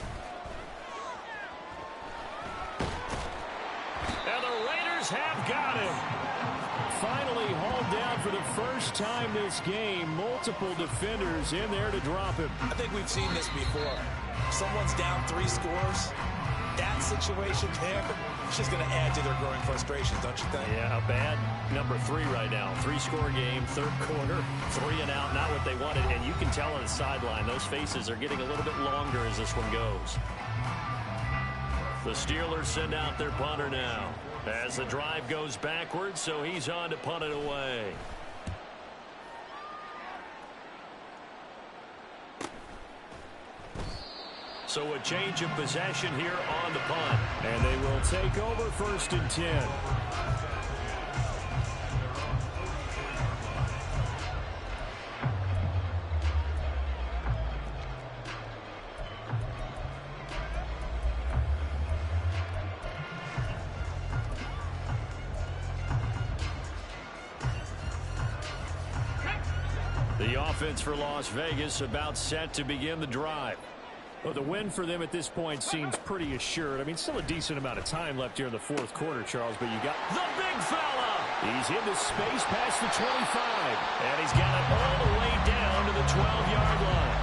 And the Raiders have got him. Finally hauled down for the first time this game. Multiple defenders in there to drop him. I think we've seen this before. Someone's down 3 scores. That situation there, it's just going to add to their growing frustrations, don't you think? Yeah, a bad number 3 right now. 3-score game, third quarter, 3 and out, not what they wanted. And you can tell on the sideline, those faces are getting a little bit longer as this one goes. The Steelers send out their punter now as the drive goes backwards, so he's on to punt it away. So a change of possession here on the punt. And they will take over 1st and 10. The offense for Las Vegas about set to begin the drive. Well, the win for them at this point seems pretty assured. I mean, still a decent amount of time left here in the 4th quarter, Charles, but you got the big fella. He's into space past the 25, and he's got it all the way down to the 12-yard line.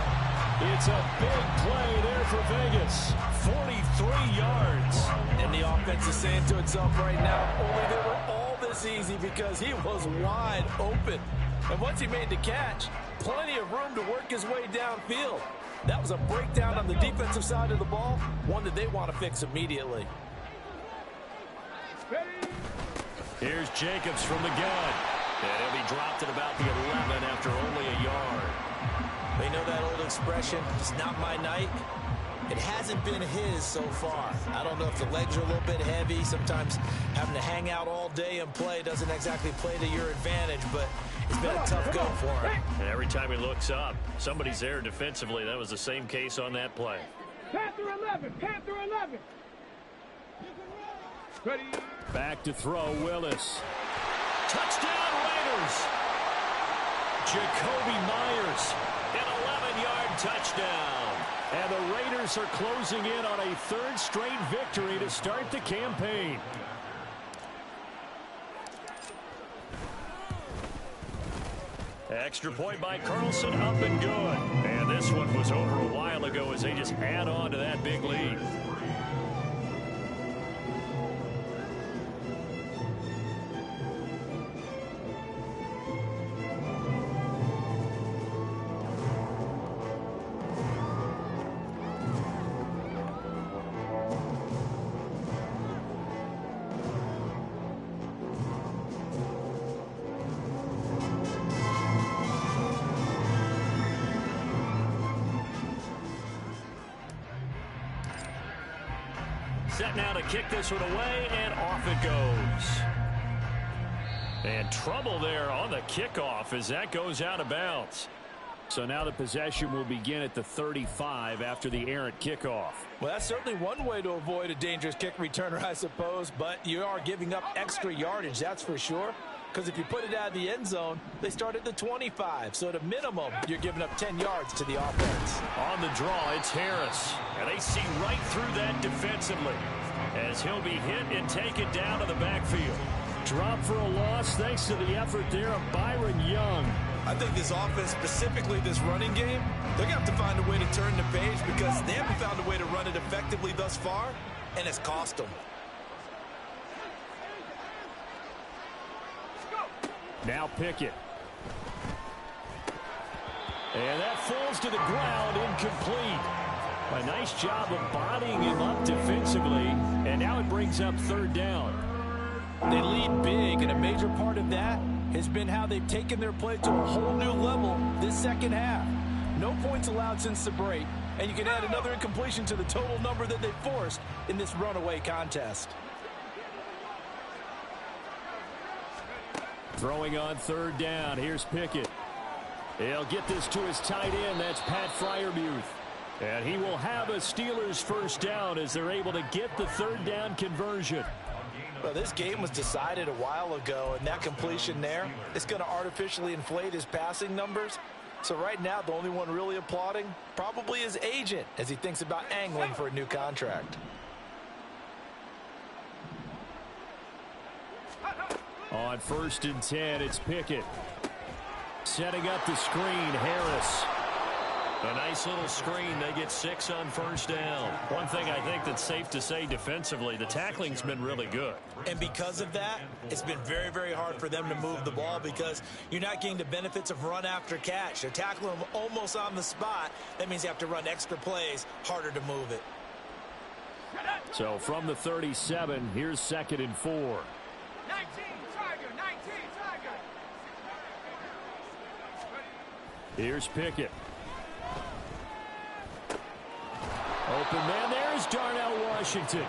It's a big play there for Vegas. 43 yards. And the offense is saying to itself right now, only they were all this this easy because he was wide open. And once he made the catch, plenty of room to work his way downfield. That was a breakdown on the defensive side of the ball, one that they want to fix immediately. Here's Jacobs from the gun. And he'll be dropped at about the 11 after only a yard. They know that old expression, it's not my night. It hasn't been his so far. I don't know if the legs are a little bit heavy. Sometimes having to hang out all day and play doesn't exactly play to your advantage, but it's been a tough go for him. And every time he looks up, somebody's there defensively. That was the same case on that play. Panther 11, Panther 11. Ready. Back to throw, Willis. Touchdown, Raiders. Jacoby Myers, an 11-yard touchdown. And the Raiders are closing in on a third straight victory to start the campaign. Extra point by Carlson, up and good. And this one was over a while ago as they just add on to that big lead. Set now to kick this one away, and off it goes. And trouble there on the kickoff as that goes out of bounds. So now the possession will begin at the 35 after the errant kickoff. Well, that's certainly one way to avoid a dangerous kick returner, I suppose, but you are giving up extra yardage, that's for sure. Because if you put it out of the end zone, they start at the 25. So at a minimum, you're giving up 10 yards to the offense. On the draw, it's Harris. And they see right through that defensively as he'll be hit and taken down to the backfield. Drop for a loss thanks to the effort there of Byron Young. I think this offense, specifically this running game, they're going to have to find a way to turn the page because they haven't found a way to run it effectively thus far, and it's cost them. Now Pickett. And that falls to the ground, incomplete. A nice job of bodying him up defensively, and now it brings up third down. They lead big, and a major part of that has been how they've taken their play to a whole new level this second half. No points allowed since the break, and you can add another incompletion to the total number that they forced in this runaway contest. Throwing on third down. Here's Pickett. He'll get this to his tight end. That's Pat Freiermuth. And he will have a Steelers first down as they're able to get the third down conversion. Well, this game was decided a while ago, and that completion there is going to artificially inflate his passing numbers. So right now, the only one really applauding probably his agent as he thinks about angling for a new contract. On 1st and 10, it's Pickett. Setting up the screen, Harris. A nice little screen. They get 6 on first down. One thing I think that's safe to say defensively, the tackling's been really good. And because of that, it's been very, very hard for them to move the ball because you're not getting the benefits of run after catch. They're tackling them almost on the spot. That means you have to run extra plays, harder to move it. So from the 37, here's 2nd and 4. 19, Tiger, 19, Tiger. Here's Pickett. Open man, there's Darnell Washington.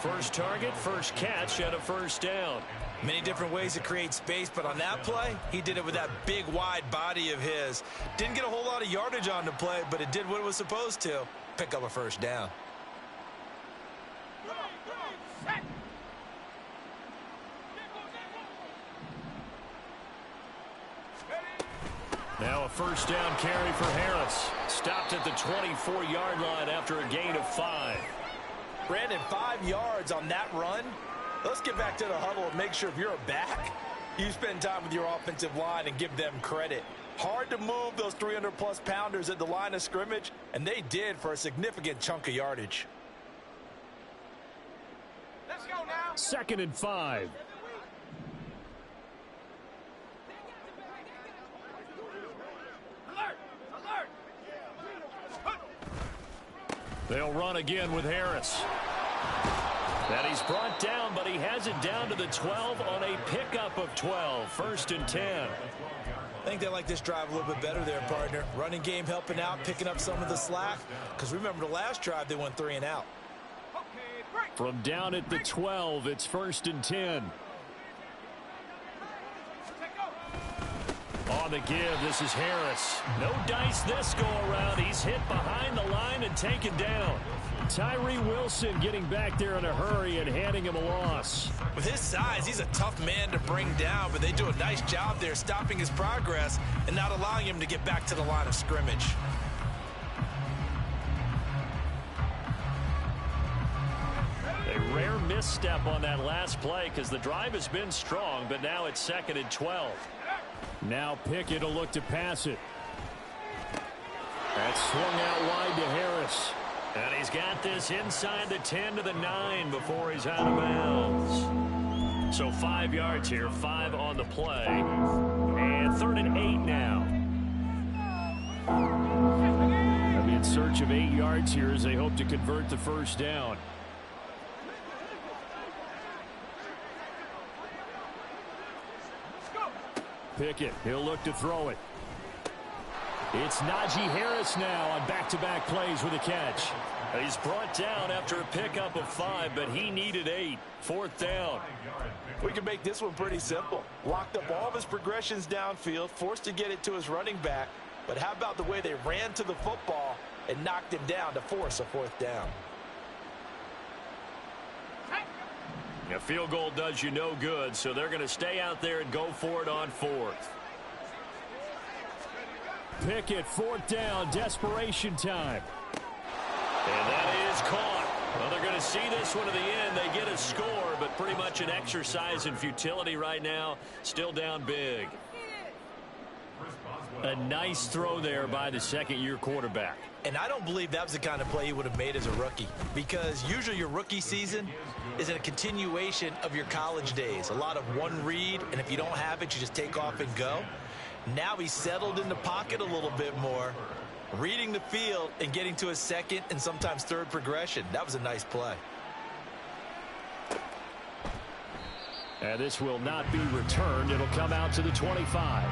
First target, first catch, and a first down. Many different ways to create space, but on that play, he did it with that big, wide body of his. Didn't get a whole lot of yardage on the play, but it did what it was supposed to. Pick up a first down. Now a first down carry for Harris. Stopped at the 24-yard line after a gain of 5. Brandon, 5 yards on that run. Let's get back to the huddle and make sure if you're a back, you spend time with your offensive line and give them credit. Hard to move those 300-plus pounders at the line of scrimmage, and they did for a significant chunk of yardage. Let's go now. 2nd and 5. They'll run again with Harris. And he's brought down, but he has it down to the 12 on a pickup of 12. 1st and 10. I think they like this drive a little bit better there, partner. Running game helping out, picking up some of the slack. Because remember, the last drive, they went 3 and out. From down at the 12, it's 1st and 10. On the give, this is Harris. No dice this go-around. He's hit behind the line and taken down. Tyree Wilson getting back there in a hurry and handing him a loss. With his size, he's a tough man to bring down, but they do a nice job there stopping his progress and not allowing him to get back to the line of scrimmage. A rare misstep on that last play because the drive has been strong, but now it's 2nd and 12. Now Pickett will look to pass it. That's swung out wide to Harris. And he's got this inside the 10 to the 9 before he's out of bounds. So 5 yards here, 5 on the play. And 3rd and 8 now. They'll be in search of 8 yards here as they hope to convert the 1st down. Pickett, he'll look to throw it. It's Najee Harris now on back-to-back plays with a catch. He's brought down after a pickup of 5, but he needed 8. 4th down. We can make this one pretty simple. Locked up all of his progressions downfield, forced to get it to his running back. But how about the way they ran to the football and knocked him down to force a 4th down? A field goal does you no good, so they're going to stay out there and go for it on 4th. Pickett, 4th down, desperation time. And that is caught. Well, they're going to see this one to the end. They get a score, but pretty much an exercise in futility right now. Still down big. A nice throw there by the 2nd-year quarterback. And I don't believe that was the kind of play he would have made as a rookie, because usually your rookie season is a continuation of your college days. A lot of one read, and if you don't have it, you just take off and go. Now he's settled in the pocket a little bit more, reading the field and getting to his 2nd and sometimes 3rd progression. That was a nice play. And this will not be returned. It'll come out to the 25.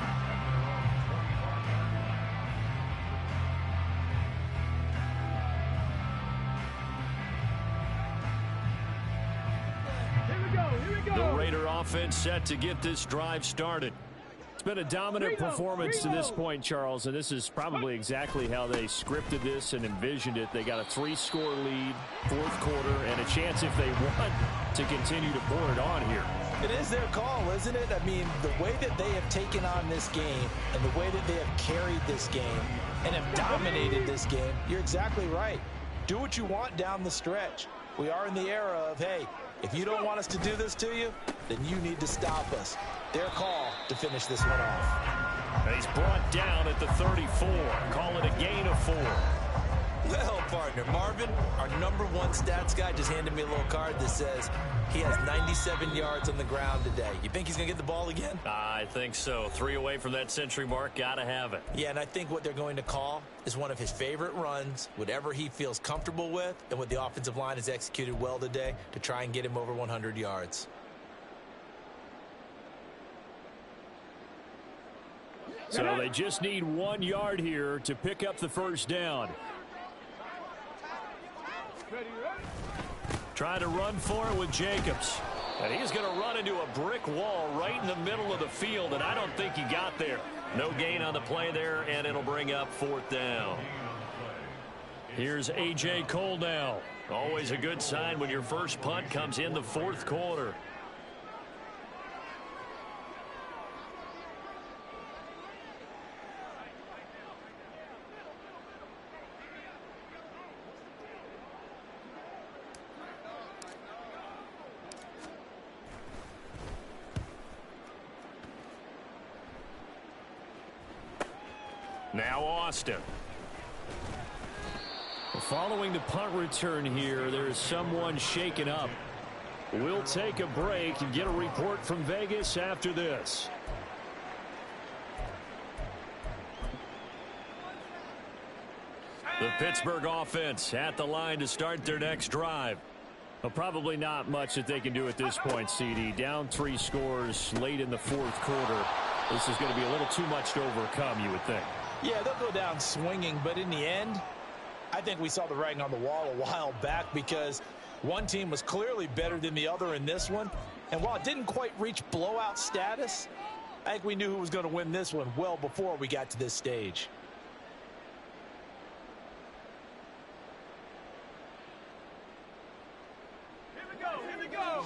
The Raider offense set to get this drive started. It's been a dominant performance to this point, Charles, and this is probably exactly how they scripted this and envisioned it. They got a 3-score lead, 4th quarter, and a chance if they want to continue to pour it on here. It is their call, isn't it? I mean, the way that they have taken on this game and the way that they have carried this game and have dominated this game, you're exactly right. Do what you want down the stretch. We are in the era of, hey, if you don't want us to do this to you, then you need to stop us. Their call to finish this one off. And he's brought down at the 34. Call it a gain of 4. Well, partner, Marvin, our #1 stats guy, just handed me a little card that says he has 97 yards on the ground today. You think he's going to get the ball again? I think so. 3 away from that century mark. Got to have it. Yeah, and I think what they're going to call is one of his favorite runs, whatever he feels comfortable with, and what the offensive line has executed well today to try and get him over 100 yards. So they just need 1 yard here to pick up the 1st down. Trying to run for it with Jacobs. And he's going to run into a brick wall right in the middle of the field, and I don't think he got there. No gain on the play there, and it'll bring up 4th down. Here's A.J. Cole now. Always a good sign when your first punt comes in the 4th quarter. Now Austin. Following the punt return here, there is someone shaken up. We'll take a break and get a report from Vegas after this. The Pittsburgh offense at the line to start their next drive. Well, probably not much that they can do at this point, CD. Down 3 scores late in the fourth quarter. This is going to be a little too much to overcome, you would think. Yeah, they'll go down swinging, but in the end, I think we saw the writing on the wall a while back because one team was clearly better than the other in this one. And while it didn't quite reach blowout status, I think we knew who was going to win this one well before we got to this stage. Here we go, here we go.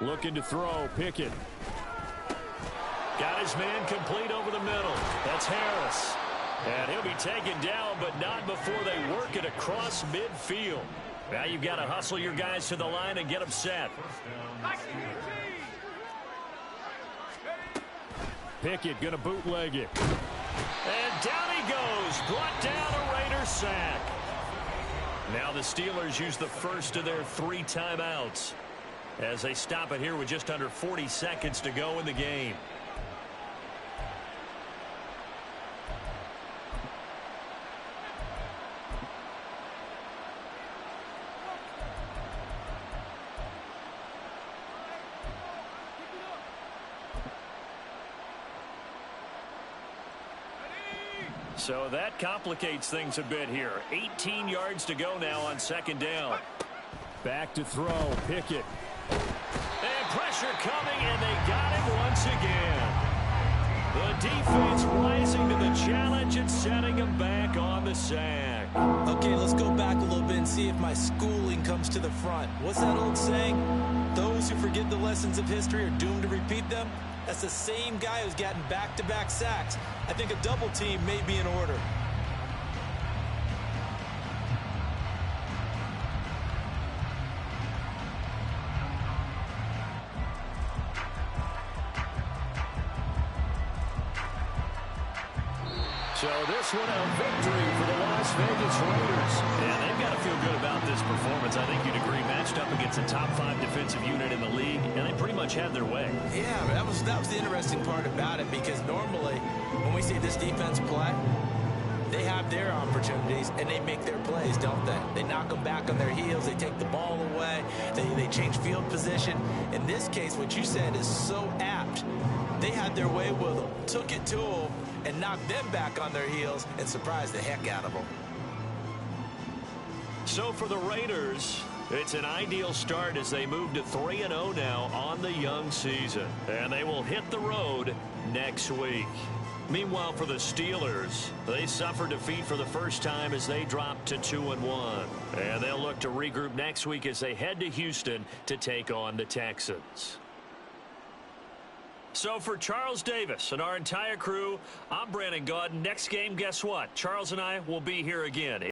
Looking to throw, Pickett. Got his man complete over the middle. That's Harris. And he'll be taken down, but not before they work it across midfield. Now you've got to hustle your guys to the line and get them set. Pickett going to bootleg it. And down he goes. Brought down a Raider sack. Now the Steelers use the first of their 3 timeouts as they stop it here with just under 40 seconds to go in the game. So that complicates things a bit here. 18 yards to go now on second down. Back to throw, Pickett. And pressure coming, and they got him once again. The defense rising to the challenge and setting him back on the sack. Okay, let's go back a little bit and see if my schooling comes to the front. What's that old saying? Those who forget the lessons of history are doomed to repeat them. That's the same guy who's gotten back-to-back sacks. I think a double team may be in order. So this one a victory for the Las Vegas Raiders. And they've got to feel good about this performance. I think you'd agree, matched up against a top 5 defensive unit in the league, and they pretty much had their way. Yeah, that was the interesting part about it, because normally when we see this defense play, they have their opportunities and they make their plays, don't they? They knock them back on their heels, they take the ball away, they change field position. In this case, what you said is so apt. They had their way with them, took it to them, and knocked them back on their heels and surprised the heck out of them. So for the Raiders, it's an ideal start as they move to 3-0 now on the young season. And they will hit the road next week. Meanwhile, for the Steelers, they suffered defeat for the first time as they dropped to 2-1. And they'll look to regroup next week as they head to Houston to take on the Texans. So for Charles Davis and our entire crew, I'm Brandon Gaudin. Next game, guess what? Charles and I will be here again.